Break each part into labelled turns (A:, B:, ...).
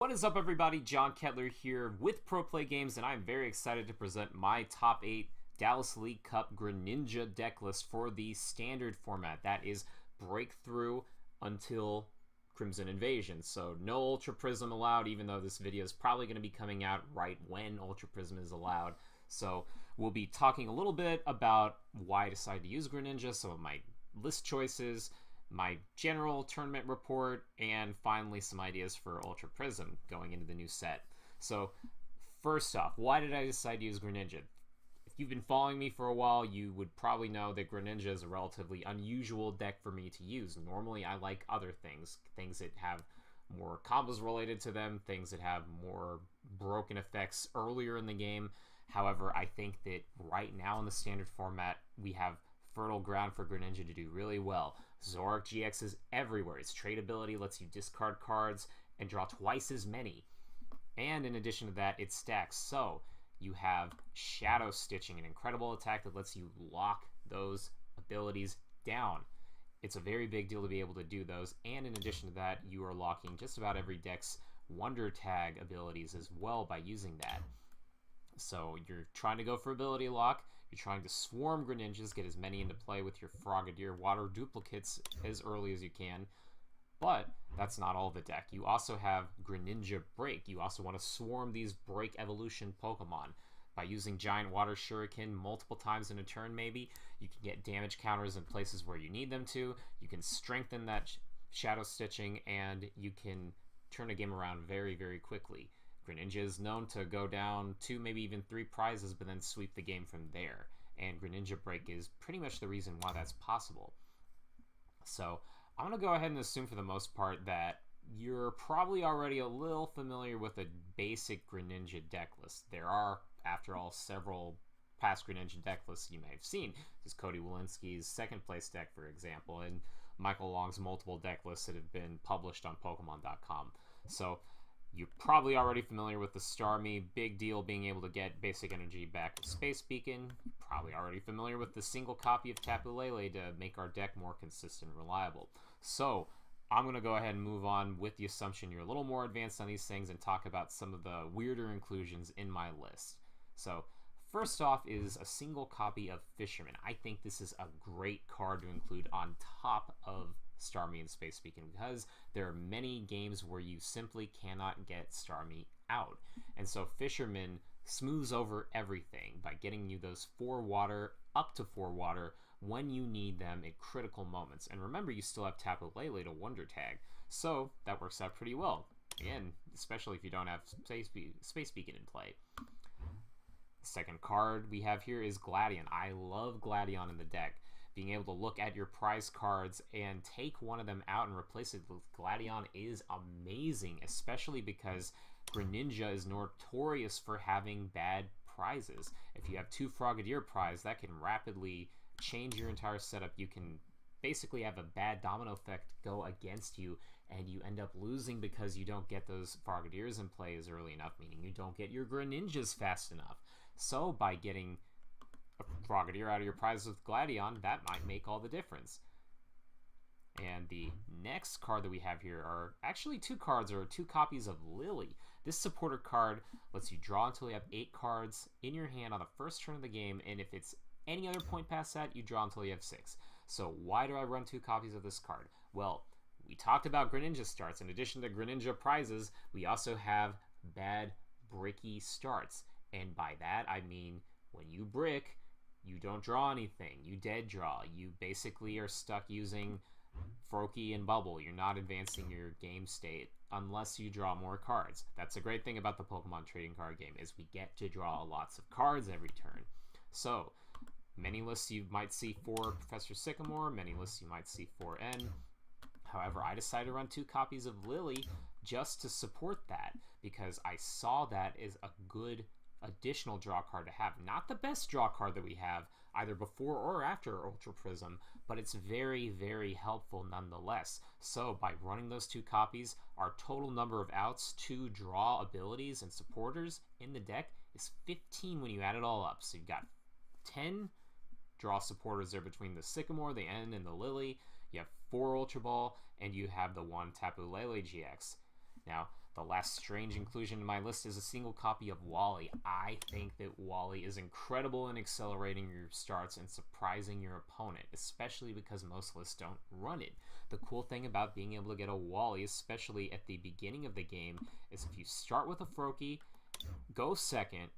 A: What is up, everybody? John Kettler here with Pro Play Games, and I'm very excited to present my top 8 Dallas League Cup Greninja deck list for the standard format. That is Breakthrough until Crimson Invasion. So no Ultra Prism allowed, even though this video is probably going to be coming out right when Ultra Prism is allowed. So we'll be talking a little bit about why I decided to use Greninja, some of my list choices, my general tournament report, and finally some ideas for Ultra Prism going into the new set. So first off, why did I decide to use Greninja? If you've been following me for a while, you would probably know that Greninja is a relatively unusual deck for me to use. Normally I like other things that have more combos related to them, things that have more broken effects earlier in the game. However, I think that right now in the standard format, we have fertile ground for Greninja to do really well. Zoroark GX is everywhere. Its trait ability lets you discard cards and draw twice as many. And in addition to that, it stacks. So you have Shadow Stitching, an incredible attack that lets you lock those abilities down. It's a very big deal to be able to do those. And in addition to that, you are locking just about every deck's Wonder Tag abilities as well by using that. So you're trying to go for ability lock. You're trying to swarm Greninjas, get as many into play with your Frogadier water duplicates as early as you can. But that's not all the deck. You also have Greninja Break. You also want to swarm these Break Evolution Pokemon. By using Giant Water Shuriken multiple times in a turn maybe, you can get damage counters in places where you need them to. You can strengthen that Shadow Stitching, and you can turn a game around very, very quickly. Greninja is known to go down 2, maybe even 3 prizes, but then sweep the game from there. And Greninja Break is pretty much the reason why that's possible. So I'm going to go ahead and assume for the most part that you're probably already a little familiar with a basic Greninja deck list. There are, after all, several past Greninja deck lists you may have seen. This is Cody Walensky's second place deck, for example, and Michael Long's multiple deck lists that have been published on Pokemon.com. So you're probably already familiar with the Starmie, big deal being able to get basic energy back with Space Beacon. Probably already familiar with the single copy of Tapu Lele to make our deck more consistent and reliable. So I'm going to go ahead and move on with the assumption you're a little more advanced on these things and talk about some of the weirder inclusions in my list. So first off is a single copy of Fisherman. I think this is a great card to include on top of Starmie and Space Beacon because there are many games where you simply cannot get Starmie out. And so Fisherman smooths over everything by getting you those 4 water, up to 4 water, when you need them at critical moments. And remember, you still have Tapu Lele to Wonder Tag, so that works out pretty well. Again, especially if you don't have Space Beacon in play. The second card we have here is Gladion. I love Gladion in the deck. Being able to look at your prize cards and take one of them out and replace it with Gladion is amazing, especially because Greninja is notorious for having bad prizes. If you have 2 Frogadier prize, that can rapidly change your entire setup. You can basically have a bad domino effect go against you, and you end up losing because you don't get those Frogadiers in play as early enough, meaning you don't get your Greninjas fast enough. So by getting a Frogadier out of your prize with Gladion, that might make all the difference. And the next card that we have here are actually 2 cards, or 2 copies of Lily. This supporter card lets you draw until you have 8 cards in your hand on the first turn of the game, and if it's any other point past that, you draw until you have 6. So why do I run 2 copies of this card? Well, we talked about Greninja starts. In addition to Greninja prizes, we also have bad bricky starts. And by that, I mean when you brick, you don't draw anything. You dead draw. You basically are stuck using Froakie and Bubble. You're not advancing your game state unless you draw more cards. That's a great thing about the Pokemon trading card game, is we get to draw lots of cards every turn. So many lists you might see for Professor Sycamore, many lists you might see for N. However, I decided to run 2 copies of Lily just to support that, because I saw that as a good additional draw card to have. Not the best draw card that we have either before or after Ultra Prism, but it's very, very helpful nonetheless. So by running those 2 copies, our total number of outs to draw abilities and supporters in the deck is 15 when you add it all up. So you've got 10 draw supporters there between the Sycamore, the N, and the Lily. You have 4 Ultra Ball, and you have the 1 Tapu Lele GX. Now, The last strange inclusion in my list is a single copy of Wally. I think that Wally is incredible in accelerating your starts and surprising your opponent, especially because most lists don't run it. The cool thing about being able to get a Wally, especially at the beginning of the game, is if you start with a Froakie, go second,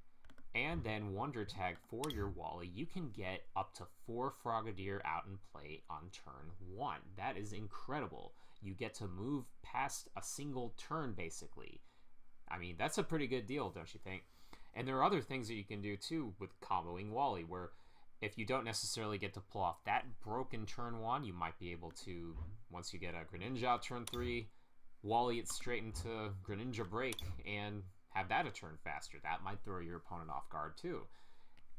A: and then Wonder Tag for your Wally, you can get up to 4 Frogadier out in play on turn 1. That is incredible. You get to move past a single turn, basically. I mean, that's a pretty good deal, don't you think? And there are other things that you can do, too, with comboing Wally, where if you don't necessarily get to pull off that broken turn 1, you might be able to, once you get a Greninja out turn 3, Wally it straight into Greninja Break and have that a turn faster. That might throw your opponent off guard, too.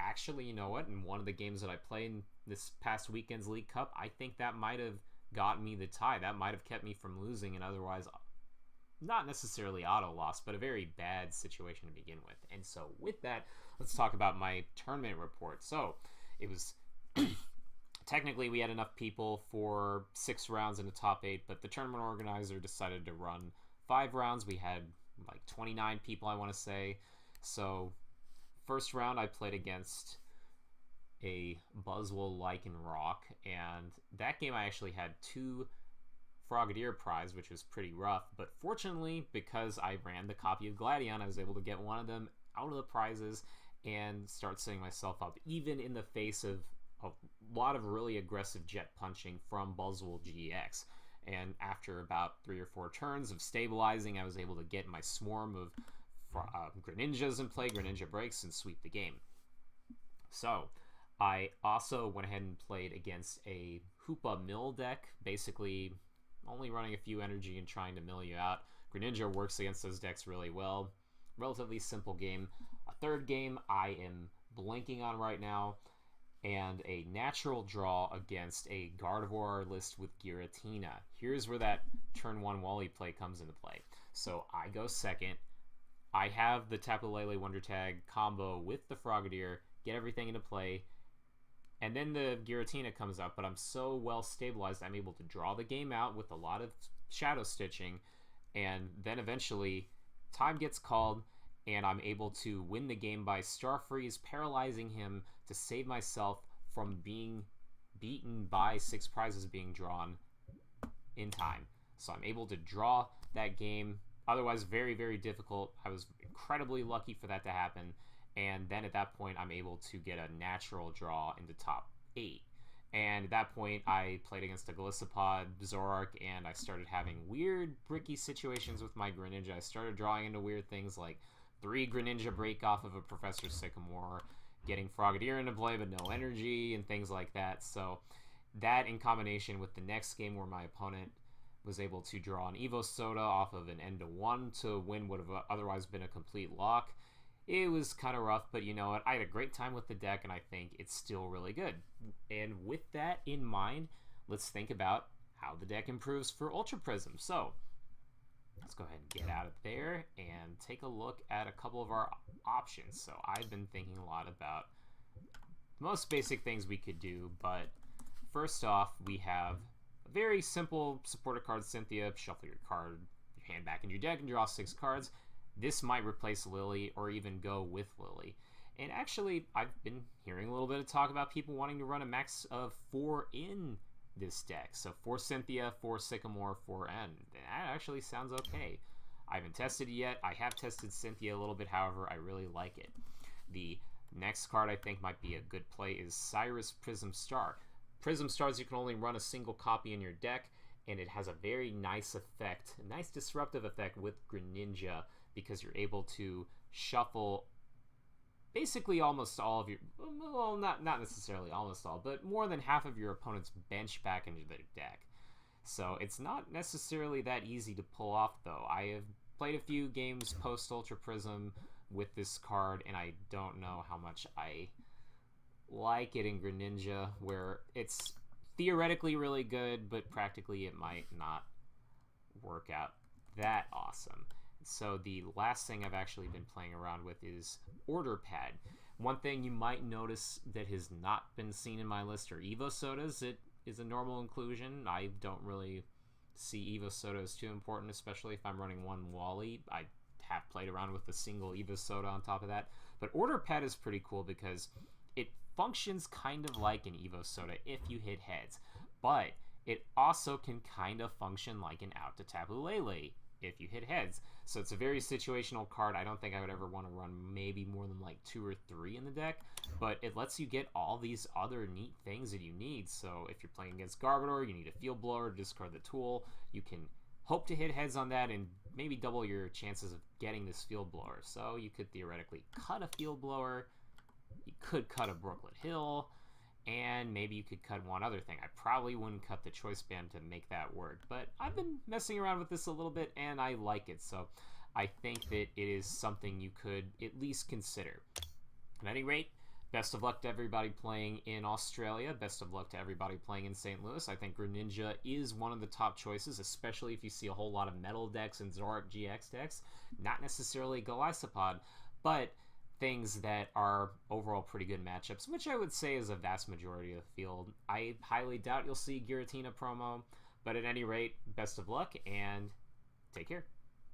A: Actually, you know what? In one of the games that I played in this past weekend's League Cup, I think that might have got me the tie. That might have kept me from losing and otherwise not necessarily auto loss, but a very bad situation to begin with. And so with that, let's talk about my tournament report. So it was technically we had enough people for 6 rounds in the top 8, but the tournament organizer decided to run 5 rounds. We had like 29 people, I want to say. So first round I played against a Buzzwole Lycanroc, and that game I actually had 2 Frogadier prize, which was pretty rough, but fortunately, because I ran the copy of Gladion, I was able to get one of them out of the prizes and start setting myself up, even in the face of a lot of really aggressive jet punching from Buzzwole GX. And after about 3 or 4 turns of stabilizing, I was able to get my swarm of Greninjas in play, Greninja breaks, and sweep the game. So I also went ahead and played against a Hoopa Mill deck, basically only running a few energy and trying to mill you out. Greninja works against those decks really well. Relatively simple game. A third game I am blanking on right now, and a natural draw against a Gardevoir list with Giratina. Here's where that turn 1 Wally play comes into play. So I go second. I have the Tapu Lele Wonder Tag combo with the Frogadier, get everything into play, and then the Giratina comes up, but I'm so well stabilized I'm able to draw the game out with a lot of shadow stitching, and then eventually time gets called, and I'm able to win the game by Star Freeze, paralyzing him to save myself from being beaten by 6 prizes being drawn in time. So I'm able to draw that game, otherwise very, very difficult. I was incredibly lucky for that to happen. And then at that point, I'm able to get a natural draw into top 8. And at that point, I played against a Golisopod, Zoroark, and I started having weird, bricky situations with my Greninja. I started drawing into weird things like 3 Greninja break off of a Professor Sycamore, getting Frogadier into play but no energy, and things like that. So that in combination with the next game where my opponent was able to draw an Evo Soda off of an end to 1 to win would have otherwise been a complete lock. It was kind of rough, but you know what? I had a great time with the deck, and I think it's still really good. And with that in mind, let's think about how the deck improves for Ultra Prism. So let's go ahead and get out of there and take a look at a couple of our options. So I've been thinking a lot about the most basic things we could do, but first off, we have a very simple supporter card, Cynthia. Shuffle your hand back in your deck and draw 6 cards. This might replace Lily or even go with Lily. And actually, I've been hearing a little bit of talk about people wanting to run a max of 4 in this deck. So 4 Cynthia, 4 Sycamore, 4 N. That actually sounds okay. I haven't tested it yet. I have tested Cynthia a little bit, however, I really like it. The next card I think might be a good play is Cyrus Prism Star. Prism Stars, you can only run a single copy in your deck, and it has a very nice effect, a nice disruptive effect with Greninja, because you're able to shuffle basically almost all of your, well, not necessarily almost all, but more than half of your opponent's bench back into their deck. So it's not necessarily that easy to pull off, though. I have played a few games post Ultra Prism with this card, and I don't know how much I like it in Greninja, where it's theoretically really good, but practically it might not work out that awesome. So the last thing I've actually been playing around with is Order Pad. One thing you might notice that has not been seen in my list are Evo Sodas. It is a normal inclusion. I don't really see Evo Soda is too important, especially if I'm running one Wally. I have played around with a single Evo Soda on top of that. But Order Pet is pretty cool because it functions kind of like an Evo Soda if you hit heads. But it also can kind of function like an Out to Tapu Lele if you hit heads. So it's a very situational card. I don't think I would ever want to run maybe more than like 2 or 3 in the deck, but it lets you get all these other neat things that you need. So if you're playing against Garbodor, you need a Field Blower to discard the tool. You can hope to hit heads on that and maybe double your chances of getting this Field Blower. So you could theoretically cut a Field Blower, you could cut a Brooklet Hill, and maybe you could cut one other thing. I probably wouldn't cut the Choice Band to make that work, but I've been messing around with this a little bit and I like it, so I think that it is something you could at least consider. At any rate, best of luck to everybody playing in Australia. Best of luck to everybody playing in St. Louis. I think Greninja is one of the top choices, especially if you see a whole lot of Metal decks and Zoroark GX decks. Not necessarily Golisopod, but things that are overall pretty good matchups, which I would say is a vast majority of the field. I highly doubt you'll see Giratina promo, but at any rate, best of luck and take care.